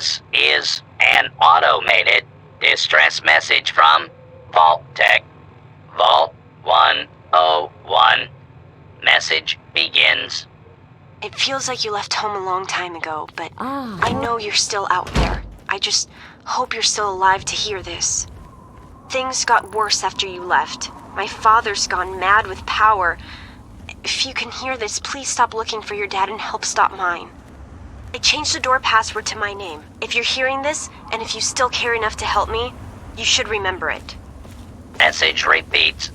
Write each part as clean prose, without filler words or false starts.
This is an automated distress message from Vault Tech. Vault 101. Message begins. It feels like you left home a long time ago, but I know you're still out there. I just hope you're still alive to hear this. Things got worse after you left. My father's gone mad with power. If you can hear this, please stop looking for your dad and help stop mine. I changed the door password to my name. If you're hearing this, and if you still care enough to help me, you should remember it. Message repeats.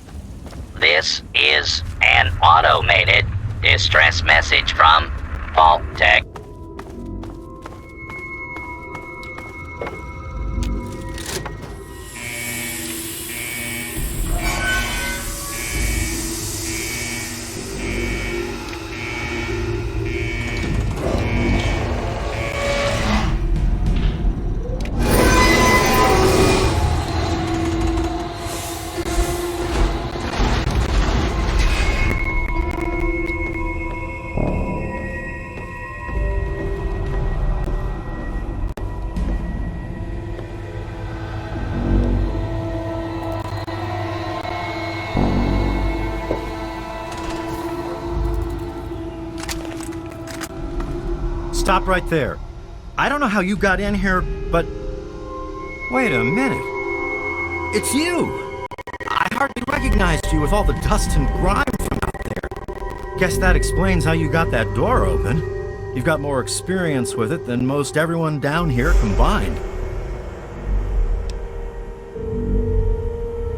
This is an automated distress message from Vault Tech. Stop right there. I don't know how you got in here, but... Wait a minute. It's you! I hardly recognized you with all the dust and grime from out there. Guess that explains how you got that door open. You've got more experience with it than most everyone down here combined.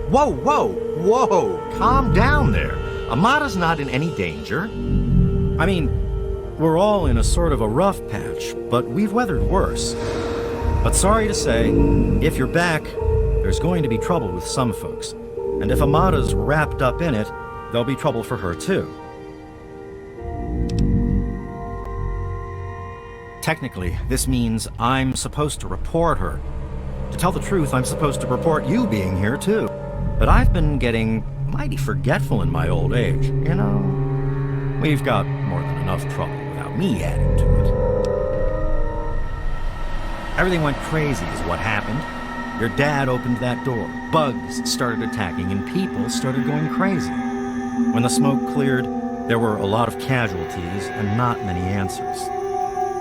Whoa, whoa, whoa! Calm down there. Amada's not in any danger. I mean... We're all in a sort of a rough patch, but we've weathered worse. But sorry to say, if you're back, there's going to be trouble with some folks. And if Amada's wrapped up in it, there'll be trouble for her too. Technically, this means I'm supposed to report her. To tell the truth, I'm supposed to report you being here too. But I've been getting mighty forgetful in my old age, you know? We've got more than enough trouble without me adding to it. Everything went crazy is what happened. Your dad opened that door, bugs started attacking, and people started going crazy. When the smoke cleared, there were a lot of casualties and not many answers.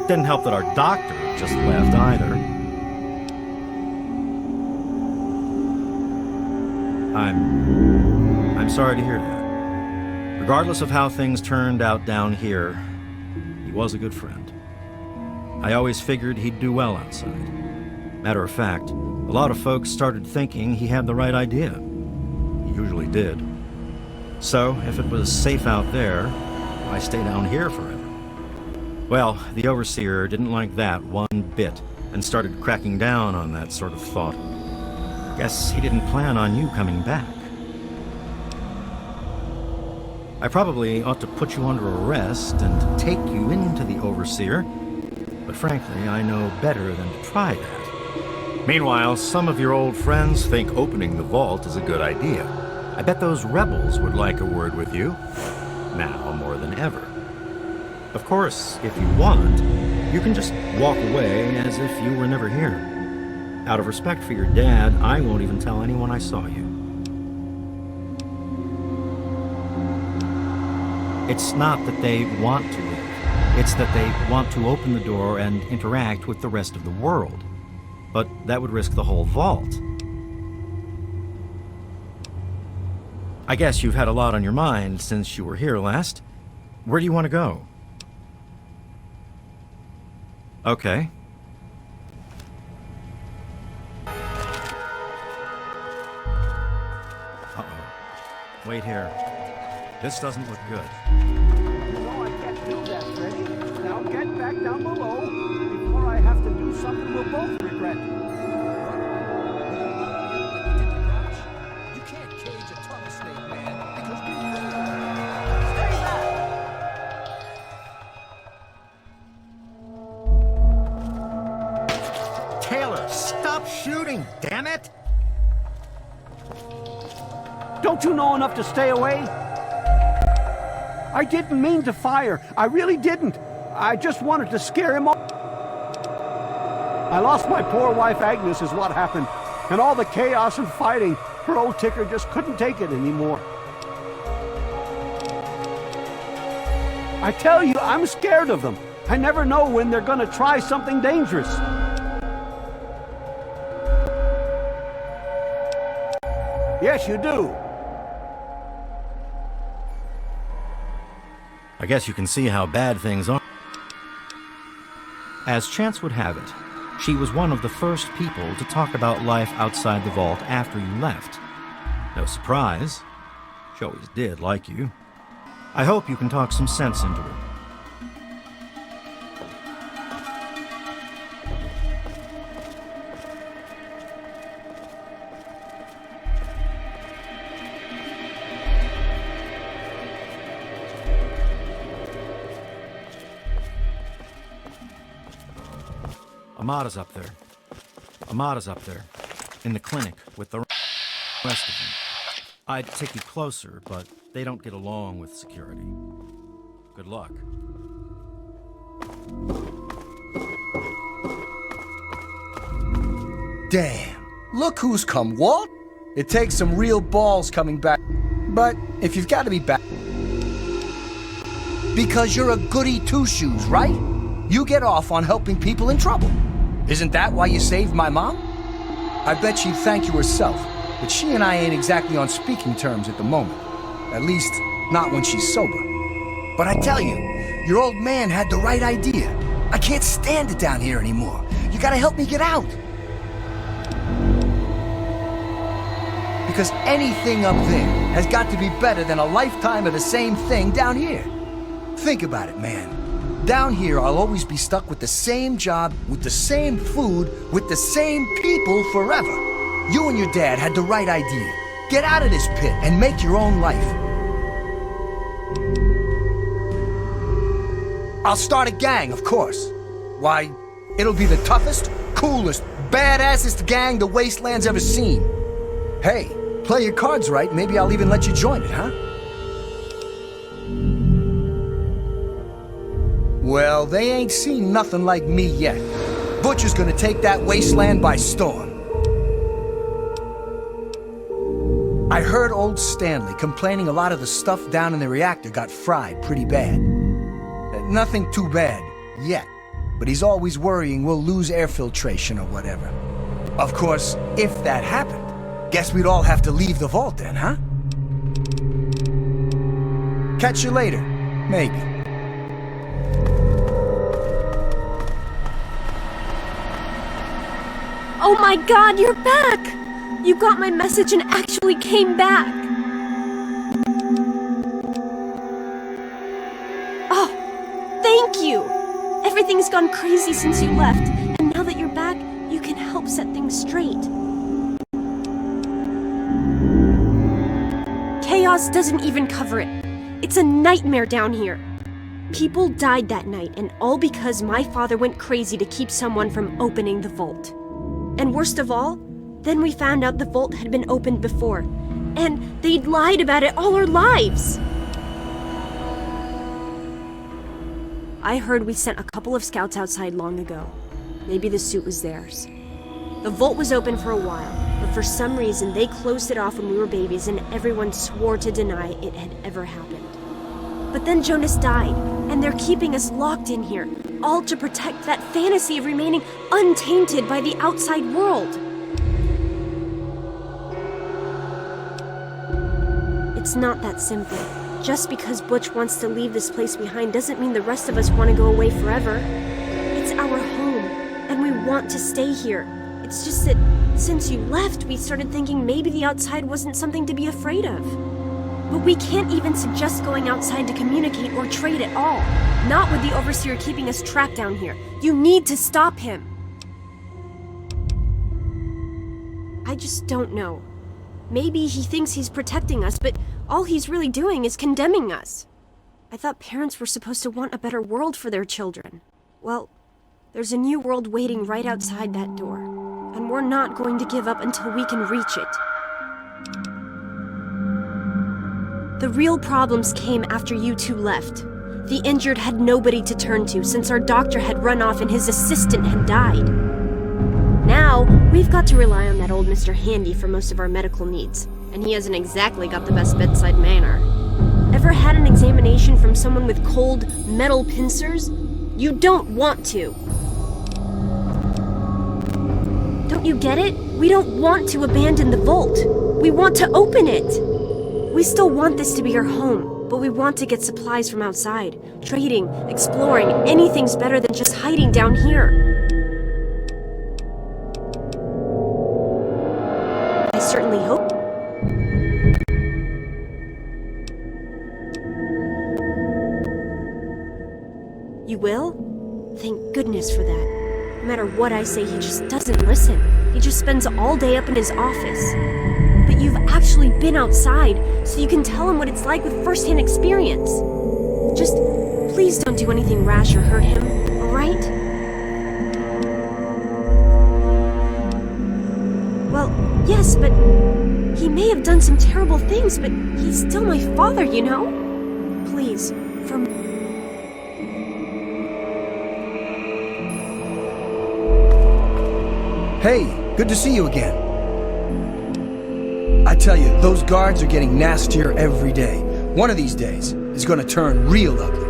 Didn't help that our doctor just left either. I'm sorry to hear that. Regardless of how things turned out down here, he was a good friend. I always figured he'd do well outside. Matter of fact, a lot of folks started thinking he had the right idea. He usually did. So, if it was safe out there, why stay down here forever? Well, the Overseer didn't like that one bit, and started cracking down on that sort of thought. Guess he didn't plan on you coming back. I probably ought to put you under arrest and take you into the Overseer, but frankly, I know better than to try that. Meanwhile, some of your old friends think opening the vault is a good idea. I bet those rebels would like a word with you, now more than ever. Of course, if you want, you can just walk away as if you were never here. Out of respect for your dad, I won't even tell anyone I saw you. It's not that they want to leave. It's that they want to open the door and interact with the rest of the world. But that would risk the whole vault. I guess you've had a lot on your mind since you were here last. Where do you want to go? Okay. Uh-oh. Wait here. This doesn't look good. No, I can't do that, Freddy. Now get back down below before I have to do something we'll both regret. You can't cage a tunnel snake, man, because stay back! Taylor, stop shooting, damn it! Don't you know enough to stay away? I didn't mean to fire. I really didn't. I just wanted to scare him off. I lost my poor wife Agnes is what happened. And all the chaos and fighting, her old ticker just couldn't take it anymore. I tell you, I'm scared of them. I never know when they're gonna try something dangerous. Yes, you do. I guess you can see how bad things are. As chance would have it, she was one of the first people to talk about life outside the vault after you left. No surprise. She always did like you. I hope you can talk some sense into her. Amada's up there. Amada's up there. In the clinic with the rest of them. I'd take you closer, but they don't get along with security. Good luck. Damn. Look who's come, Walt. It takes some real balls coming back. But if you've got to be back... Because you're a goody two-shoes, right? You get off on helping people in trouble. Isn't that why you saved my mom? I bet she'd thank you herself, but she and I ain't exactly on speaking terms at the moment. At least, not when she's sober. But I tell you, your old man had the right idea. I can't stand it down here anymore. You gotta help me get out. Because anything up there has got to be better than a lifetime of the same thing down here. Think about it, man. Down here, I'll always be stuck with the same job, with the same food, with the same people forever. You and your dad had the right idea. Get out of this pit and make your own life. I'll start a gang, of course. Why, it'll be the toughest, coolest, badassest gang the Wasteland's ever seen. Hey, play your cards right, maybe I'll even let you join it, huh? Well, they ain't seen nothing like me yet. Butcher's gonna take that wasteland by storm. I heard old Stanley complaining a lot of the stuff down in the reactor got fried pretty bad. Nothing too bad, yet. But he's always worrying we'll lose air filtration or whatever. Of course, if that happened, guess we'd all have to leave the vault then, huh? Catch you later, maybe. Oh my God, you're back! You got my message and actually came back! Oh, thank you! Everything's gone crazy since you left, and now that you're back, you can help set things straight. Chaos doesn't even cover it. It's a nightmare down here. People died that night, and all because my father went crazy to keep someone from opening the vault. And worst of all, then we found out the vault had been opened before, and they'd lied about it all our lives. I heard we sent a couple of scouts outside long ago. Maybe the suit was theirs. The vault was open for a while, but for some reason they closed it off when we were babies and everyone swore to deny it had ever happened. But then Jonas died, and they're keeping us locked in here, all to protect that fantasy of remaining untainted by the outside world. It's not that simple. Just because Butch wants to leave this place behind doesn't mean the rest of us want to go away forever. It's our home, and we want to stay here. It's just that since you left, we started thinking maybe the outside wasn't something to be afraid of. But we can't even suggest going outside to communicate or trade at all. Not with the Overseer keeping us trapped down here. You need to stop him. I just don't know. Maybe he thinks he's protecting us, but all he's really doing is condemning us. I thought parents were supposed to want a better world for their children. Well, there's a new world waiting right outside that door, and we're not going to give up until we can reach it. The real problems came after you two left. The injured had nobody to turn to since our doctor had run off and his assistant had died. now, we've got to rely on that old Mr. Handy for most of our medical needs, and he hasn't exactly got the best bedside manner. Ever had an examination from someone with cold, metal pincers? You don't want to. Don't you get it? We don't want to abandon the vault. We want to open it. We still want this to be our home, but we want to get supplies from outside. Trading, exploring, anything's better than just hiding down here. I certainly hope. You will? Thank goodness for that. No matter what I say, he just doesn't listen. He just spends all day up in his office. But you've actually been outside, so you can tell him what it's like with first-hand experience. Just please don't do anything rash or hurt him, alright? Well, yes, but he may have done some terrible things, but he's still my father, you know? Please, for me. Hey, good to see you again. I tell you, those guards are getting nastier every day. One of these days is gonna turn real ugly.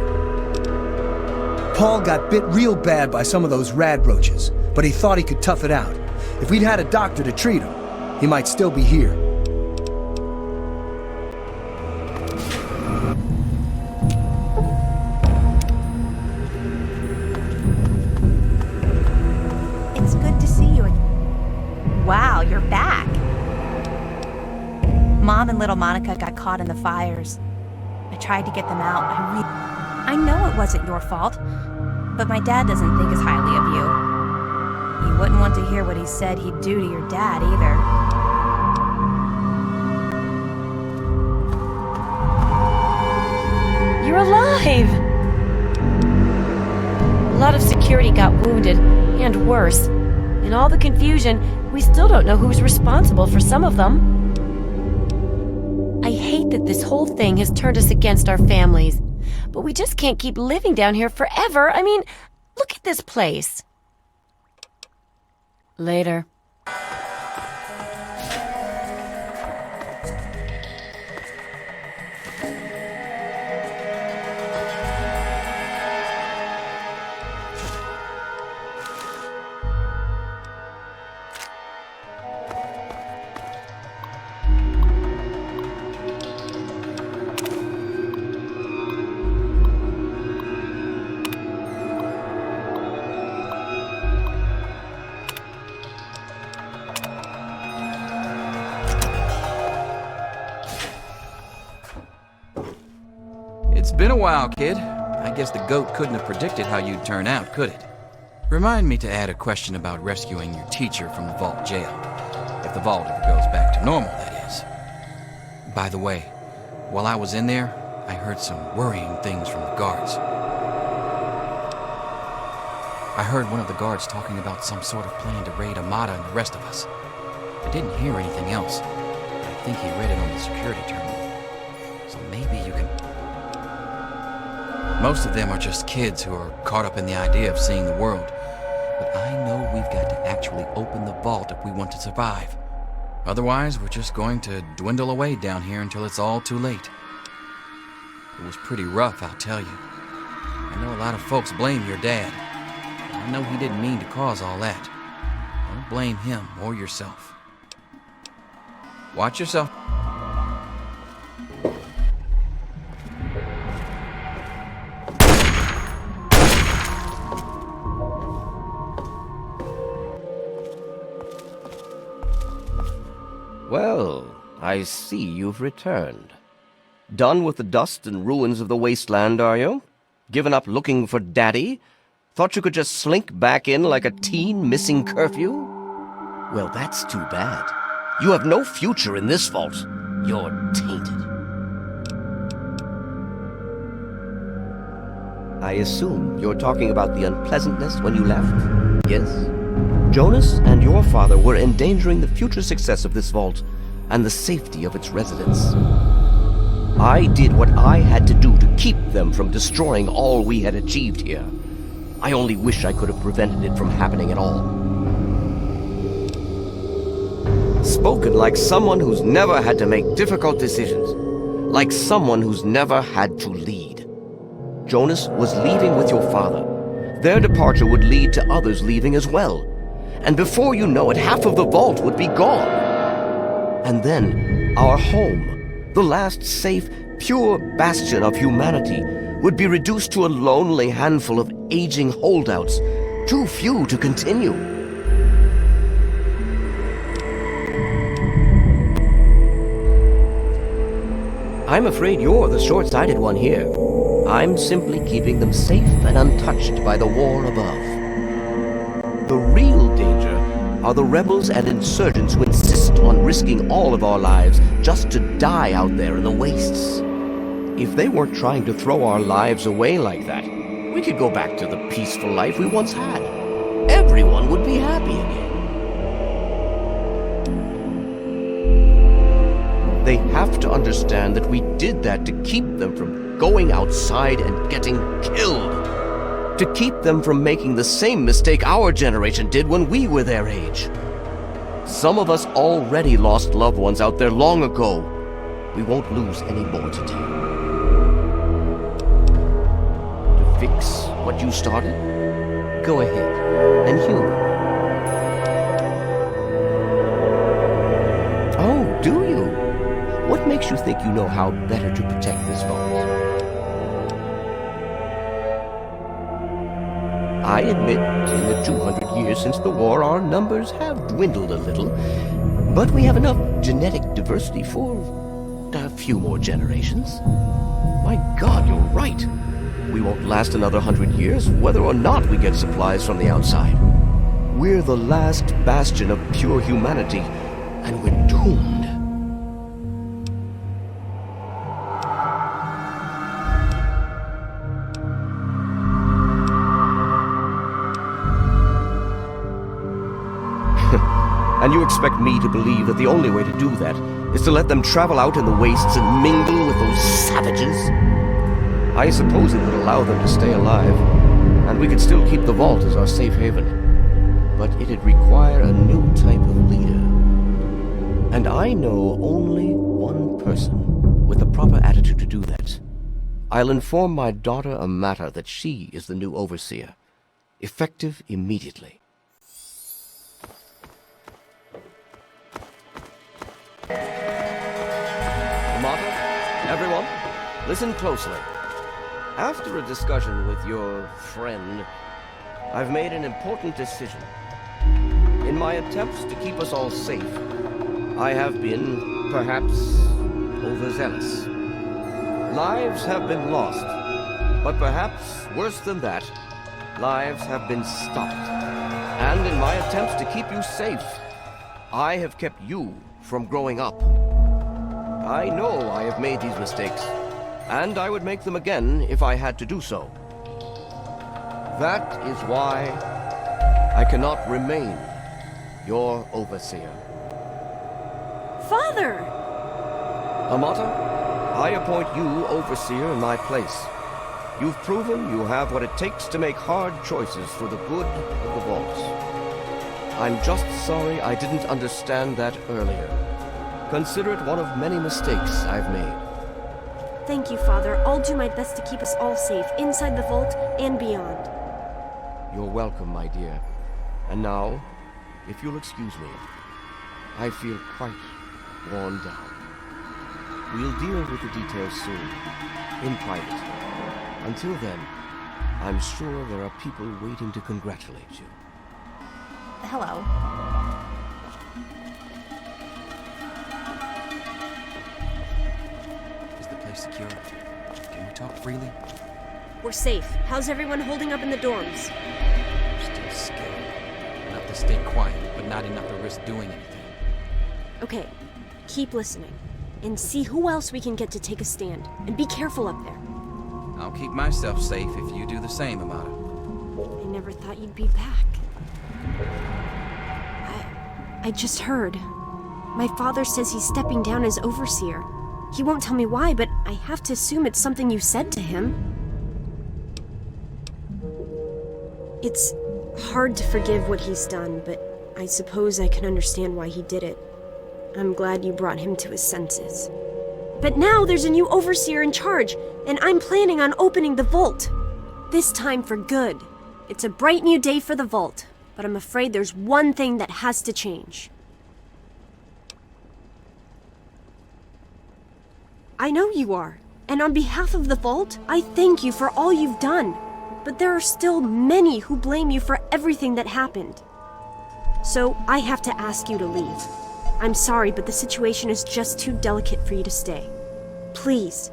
Paul got bit real bad by some of those rad roaches, but he thought he could tough it out. If we'd had a doctor to treat him, he might still be here. It's good to see you again. Wow, you're back. Mom and little Monica got caught in the fires. I tried to get them out. I know it wasn't your fault, but my dad doesn't think as highly of you. You wouldn't want to hear what he said he'd do to your dad either. You're alive! A lot of security got wounded, and worse. In all the confusion, we still don't know who's responsible for some of them. I hate that this whole thing has turned us against our families. But we just can't keep living down here forever. I mean, look at this place. Later. It's been a while, kid. I guess the goat couldn't have predicted how you'd turn out, could it? Remind me to add a question about rescuing your teacher from the vault jail. If the vault ever goes back to normal, that is. By the way, while I was in there, I heard some worrying things from the guards. I heard one of the guards talking about some sort of plan to raid Amada and the rest of us. I didn't hear anything else, but I think he read it on the security terminal. So maybe you can... Most of them are just kids who are caught up in the idea of seeing the world. But I know we've got to actually open the vault if we want to survive. Otherwise, we're just going to dwindle away down here until it's all too late. It was pretty rough, I'll tell you. I know a lot of folks blame your dad. But I know he didn't mean to cause all that. Don't blame him or yourself. Watch yourself. Well, I see you've returned. Done with the dust and ruins of the wasteland, are you? Given up looking for Daddy? Thought you could just slink back in like a teen missing curfew? Well, that's too bad. You have no future in this vault. You're tainted. I assume you're talking about the unpleasantness when you left? Yes? Jonas and your father were endangering the future success of this vault and the safety of its residents. I did what I had to do to keep them from destroying all we had achieved here. I only wish I could have prevented it from happening at all. Spoken like someone who's never had to make difficult decisions. Like someone who's never had to lead. Jonas was leaving with your father. Their departure would lead to others leaving as well. And before you know it, half of the vault would be gone. And then, our home, the last safe, pure bastion of humanity, would be reduced to a lonely handful of aging holdouts, too few to continue. I'm afraid you're the short-sighted one here. I'm simply keeping them safe and untouched by the war above. The real danger are the rebels and insurgents who insist on risking all of our lives just to die out there in the wastes. If they weren't trying to throw our lives away like that, we could go back to the peaceful life we once had. Everyone would be happy again. They have to understand that we did that to keep them from going outside and getting killed. To keep them from making the same mistake our generation did when we were their age. Some of us already lost loved ones out there long ago. We won't lose any more today. To fix what you started? Go ahead and humor. Oh, do you? What makes you think you know how better to protect this vault? I admit, in the 200 years since the war, our numbers have dwindled a little, but we have enough genetic diversity for a few more generations. My God, you're right. We won't last another 100 years, whether or not we get supplies from the outside. We're the last bastion of pure humanity, and we're doomed. And you expect me to believe that the only way to do that is to let them travel out in the wastes and mingle with those savages? I suppose it would allow them to stay alive, and we could still keep the vault as our safe haven. But it'd require a new type of leader. And I know only one person with the proper attitude to do that. I'll inform my daughter Amata that she is the new overseer, effective immediately. Amata, everyone, listen closely. After a discussion with your friend, I've made an important decision. In my attempts to keep us all safe, I have been, perhaps, overzealous. Lives have been lost, but perhaps worse than that, lives have been stopped. And in my attempts to keep you safe, I have kept you from growing up. I know I have made these mistakes, and I would make them again if I had to do so. That is why I cannot remain your overseer. Father! Amata, I appoint you overseer in my place. You've proven you have what it takes to make hard choices for the good of the vault. I'm just sorry I didn't understand that earlier. Consider it one of many mistakes I've made. Thank you, Father. I'll do my best to keep us all safe, inside the vault and beyond. You're welcome, my dear. And now, if you'll excuse me, I feel quite worn down. We'll deal with the details soon, in private. Until then, I'm sure there are people waiting to congratulate you. Hello. Is the place secure? Can we talk freely? We're safe. How's everyone holding up in the dorms? I'm still scared. Enough to stay quiet, but not enough to risk doing anything. Okay, keep listening. And see who else we can get to take a stand. And be careful up there. I'll keep myself safe if you do the same, Amata. I never thought you'd be back. I just heard. My father says he's stepping down as overseer. He won't tell me why, but I have to assume it's something you said to him. It's hard to forgive what he's done, but I suppose I can understand why he did it. I'm glad you brought him to his senses. But now there's a new overseer in charge, and I'm planning on opening the vault. This time for good. It's a bright new day for the vault, but I'm afraid there's one thing that has to change. I know you are, and on behalf of the vault, I thank you for all you've done. But there are still many who blame you for everything that happened. So I have to ask you to leave. I'm sorry, but the situation is just too delicate for you to stay. Please,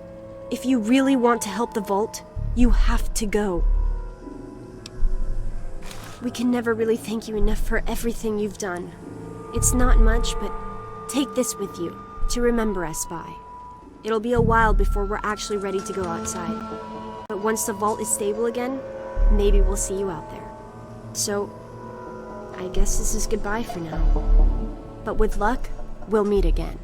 if you really want to help the vault, you have to go. We can never really thank you enough for everything you've done. It's not much, but take this with you to remember us by. It'll be a while before we're actually ready to go outside. But once the vault is stable again, maybe we'll see you out there. So, I guess this is goodbye for now. But with luck, we'll meet again.